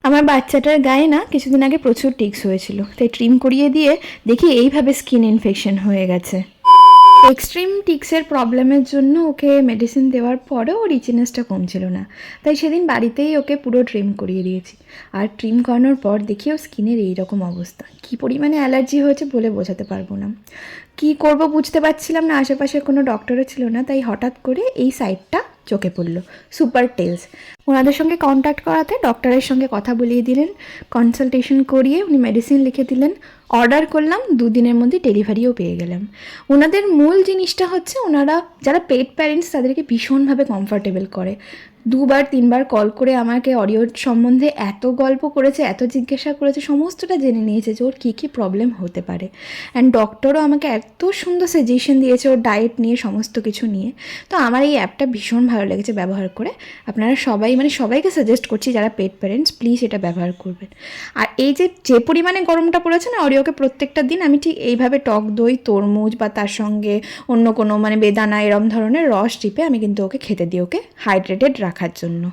আমার বাচ্চাটার গায়ে না কিছুদিন আগে প্রচুর টিক্স হয়েছিল, তাই ট্রিম করিয়ে দিয়ে দেখি এইভাবে স্কিন ইনফেকশন হয়ে গেছে। এক্সট্রিম টিক্সের প্রবলেমের জন্য ওকে মেডিসিন দেওয়ার পরেও ওর ইচিনেসটা কমছিল না, তাই সেদিন বাড়িতেই ওকে পুরো ট্রিম করিয়ে দিয়েছি। আর ট্রিম করানোর পর দেখি ওর স্কিনের এইরকম অবস্থা। কী পরিমাণে অ্যালার্জি হয়েছে বলে বোঝাতে পারবো না। কী করব বুঝতে পারছিলাম না, আশেপাশে কোনো ডক্টরও ছিল না, তাই হঠাৎ করে এই সাইটটা চোখে পড়লো, সুপার টেলস। ওনাদের সঙ্গে কন্ট্যাক্ট করাতে ডক্টরের সঙ্গে কথা বলিয়ে দিলেন, কনসালটেশন করিয়ে উনি মেডিসিন লিখে দিলেন, অর্ডার করলাম, 2 দিনের মধ্যে ডেলিভারিও পেয়ে গেলাম। ওনাদের মূল জিনিসটা হচ্ছে ওনারা যারা পেট প্যারেন্টস তাদেরকে ভীষণভাবে কমফর্টেবল করে। 2-3 বার কল করে আমাকে অডিওর সম্বন্ধে এত গল্প করেছে, এত জিজ্ঞাসা করেছে, সমস্তটা জেনে নিয়েছে যে ওর কী কী প্রবলেম হতে পারে। অ্যান্ড ডক্টরও আমাকে এত সুন্দর সাজেশন দিয়েছে ওর ডায়েট নিয়ে, সমস্ত কিছু নিয়ে। তো আমার এই অ্যাপটা ভীষণ ভালো লেগেছে ব্যবহার করে। আপনারা সবাই, মানে সবাইকে সাজেস্ট করছি যারা পেট প্যারেন্টস, প্লিজ এটা ব্যবহার করবেন। আর এই যে পরিমাণে গরমটা পড়েছে না, অরিওকে প্রত্যেকটা দিন আমি ঠিক এইভাবে টক দই, তরমুজ বা তার সঙ্গে অন্য কোনো মানে বেদানা এরম ধরনের রস টিপে আমি কিন্তু ওকে খেতে দিই, ওকে হাইড্রেটেড রাখার জন্য।